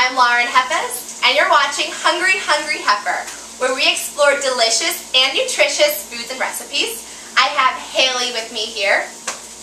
I'm Lauren Heffes, and you're watching Hungry Hungry Heifer, where we explore delicious and nutritious foods and recipes. I have Haley with me here.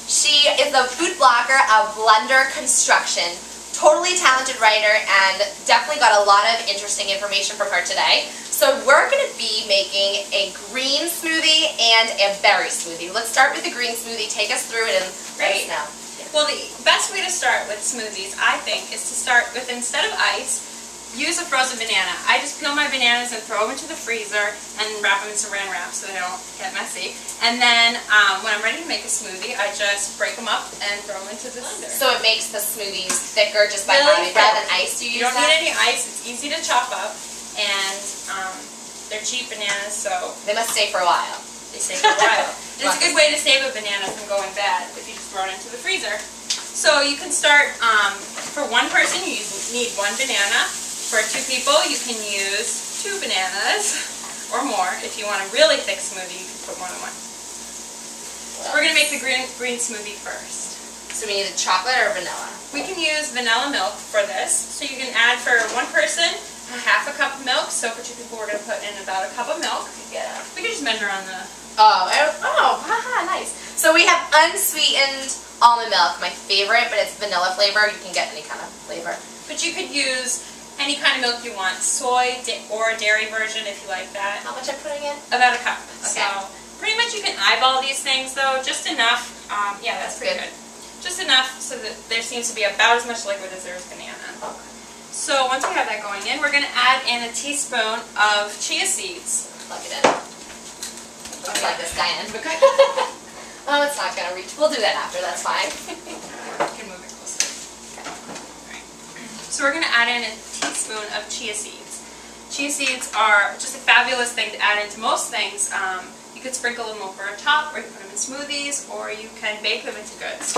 She is the food blogger of Blender Construction. Totally talented writer and definitely got a lot of interesting information from her today. So we're going to be making a green smoothie and a berry smoothie. Let's start with the green smoothie. Take us through it and let us know. Well, the best way to start with smoothies, I think, is to start with, instead of ice, use a frozen banana. I just peel my bananas and throw them into the freezer and wrap them in saran wrap so they don't get messy. And then when I'm ready to make a smoothie, I just break them up and throw them into the blender. So it makes the smoothies thicker just by having, rather than ice, you don't need any ice. It's easy to chop up, and they're cheap bananas, so they must stay for a while. They stay for a while. It's a good way to save a banana from going bad if you just throw it into the freezer. So you can start, for one person you need one banana. For two people you can use 2 bananas or more. If you want a really thick smoothie, you can put more than one. So we're going to make the green smoothie first. So we need a chocolate or vanilla? We can use vanilla milk for this. So you can add, for one person, half a cup of milk. So for 2 people we're going to put in about a cup of milk. Yeah. We can just measure on the... haha, nice. So we have unsweetened almond milk, my favorite, but it's vanilla flavor. You can get any kind of flavor. But you could use any kind of milk you want, soy or a dairy version if you like that. How much am I putting in? About a cup. Okay. So pretty much you can eyeball these things though, just enough. Yeah, that's pretty good. Just enough so that there seems to be about as much liquid as there is banana. Okay. So once we have that going in, we're going to add in a teaspoon of chia seeds. Plug it in. Let's plug this guy in. Oh, it's not going to reach. We'll do that after, that's fine. You can move it closer. Right. So we're going to add in a teaspoon of chia seeds. Chia seeds are just a fabulous thing to add into most things. You could sprinkle them over a top, or you can put them in smoothies, or you can bake them into goods.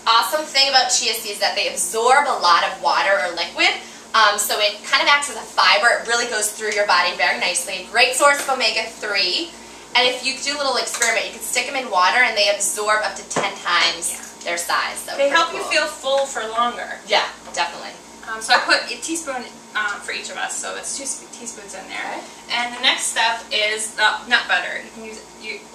Awesome thing about chia seeds is that they absorb a lot of water or liquid. So it kind of acts as a fiber. It really goes through your body very nicely. Great source of omega-3. And if you do a little experiment, you can stick them in water and they absorb up to 10 times their size. So they help you feel full for longer. Yeah, definitely. So I put a teaspoon for each of us, so that's 2 teaspoons in there. Okay. And the next step is the nut butter. You can use,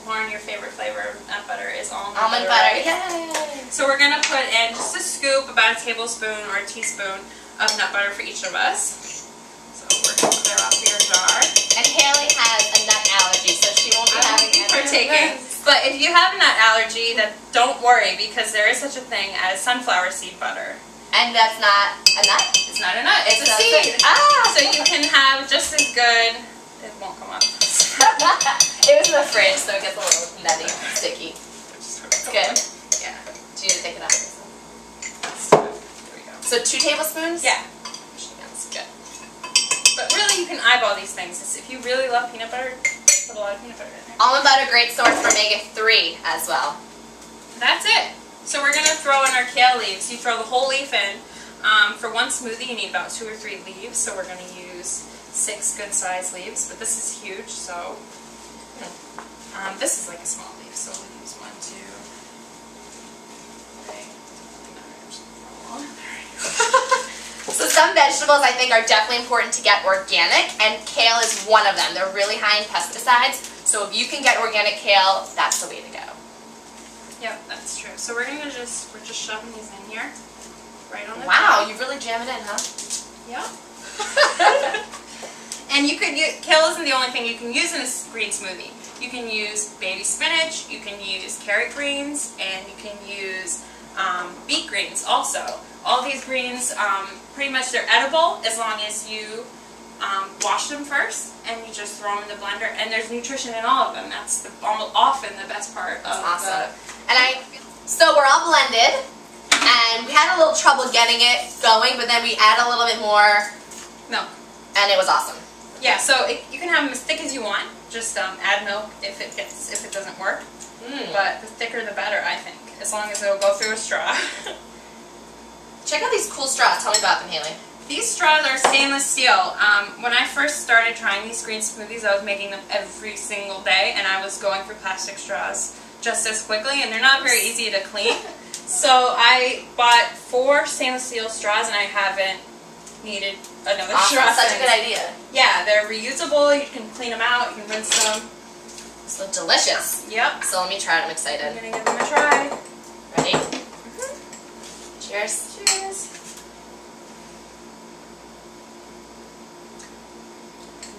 Lauren, your favorite flavor of nut butter is almond butter. Right? Yay! So we're going to put in just a scoop, about a tablespoon or a teaspoon of nut butter for each of us. So we're going to clear off your jar. And Haley has a nut allergy, so she won't be having any partaking. But if you have a nut allergy, then don't worry, because there is such a thing as sunflower seed butter. And that's not a nut? It's not a nut, it's a seed. So you can have just as good, it won't come up. It was in the fridge, so it gets a little nutty, sticky. It's good? Yeah. Do you need to take it out? There we go. So 2 tablespoons? Yeah. That's good. But really you can eyeball these things. If you really love peanut butter, put a lot of peanut butter in there. Almond butter, great source for omega-3 as well. That's it. So we're going to throw in our kale leaves. You throw the whole leaf in. For one smoothie you need about 2 or 3 leaves, so we're going to use 6 good sized leaves, but this is huge, so this is like a small leaf, so we'll use 1, 2, 3. So some vegetables I think are definitely important to get organic, and kale is one of them. They're really high in pesticides, so if you can get organic kale, that's the way to go. Yep, that's true. So we're just shoving these in here, right on the Wow, top. you really jam it in, huh? Yeah. And you could use, kale isn't the only thing you can use in a green smoothie. You can use baby spinach, you can use carrot greens, and you can use beet greens also. All these greens, pretty much they're edible as long as you wash them first and you just throw them in the blender, and there's nutrition in all of them. That's often the best part of awesome. So we're all blended, and we had a little trouble getting it going, but then we add a little bit more milk, and it was awesome. Yeah, so you can have them as thick as you want. Just add milk if it doesn't work. But the thicker the better, I think, as long as it'll go through a straw. Check out these cool straws. Tell me about them, Haley. These straws are stainless steel. When I first started trying these green smoothies, I was making them every single day, and I was going through plastic straws just as quickly, and they're not very easy to clean. So I bought 4 stainless steel straws, and I haven't needed another awesome. straw. Such a good idea. Yeah, they're reusable. You can clean them out. You can rinse them. This looks delicious. Yep. So let me try it. I'm excited. I'm gonna give them a try. Ready? Mm-hmm. Cheers. Cheers.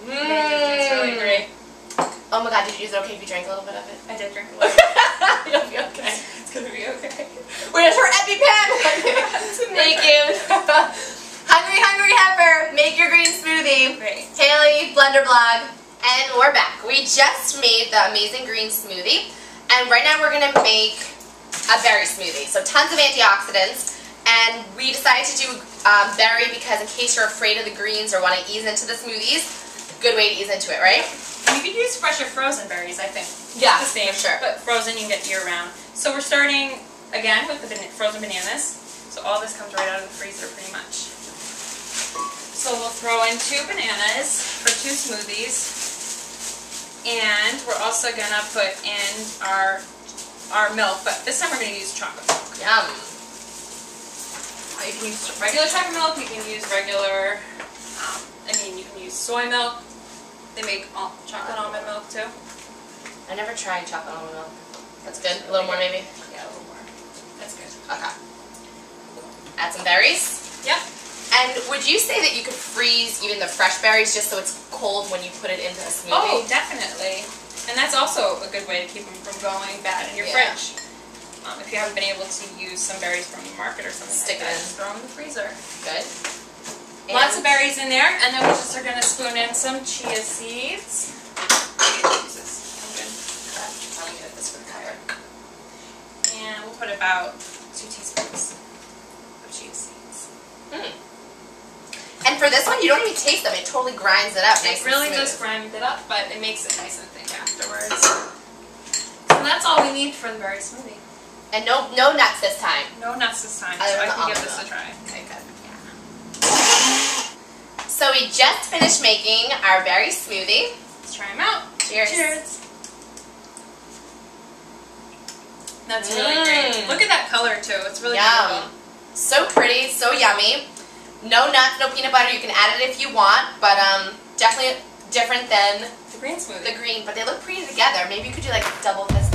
It's really great. Oh my god, did you, is it okay if you drank a little bit of it? I did drink a little. You'll be okay. It's gonna be okay. Where's her EpiPen? Thank you. Hungry, hungry heifer. Make your green smoothie. Great. Haley, Blender Blog. And we're back. We just made the amazing green smoothie. And right now we're going to make a berry smoothie. So tons of antioxidants. And we decided to do berry because in case you're afraid of the greens or want to ease into the smoothies, good way to ease into it, right? You could use fresh or frozen berries, I think. Yeah, the same, for sure. But frozen you can get year round. So we're starting again with the frozen bananas. So all this comes right out of the freezer pretty much. So we'll throw in 2 bananas for 2 smoothies. And we're also going to put in our milk, but this time we're going to use chocolate milk. Yum. You can use regular chocolate milk, you can use regular, you can use soy milk. They make chocolate almond milk too. I never tried chocolate almond milk. That's good. A little more maybe? Yeah, a little more. That's good. Okay. Add some berries. Yep. And would you say that you could freeze even the fresh berries just so it's cold when you put it into a smoothie? Oh, definitely. And that's also a good way to keep them from going bad in your fridge. If you haven't been able to use some berries from the market or something Stick like that, it in. just throw them in the freezer. Good. Lots of berries in there, and then we just are going to spoon in some chia seeds. I'm going to get this for the cover. And we'll put about 2 teaspoons of chia seeds. And for this one, you don't even taste them. It totally grinds it up. Nice It really and smooth. does grind it up, but it makes it nice and thick afterwards. So that's all we need for the berry smoothie. And no nuts this time. No nuts this time, Other so I than can give almond this a milk. try. Okay, good. So we just finished making our berry smoothie. Let's try them out. Cheers. Cheers. That's really great. Look at that color too. It's really beautiful. So pretty, so yummy. No nuts, no peanut butter. You can add it if you want, but definitely different than The green smoothie. the green. But they look pretty together. Maybe you could do like double this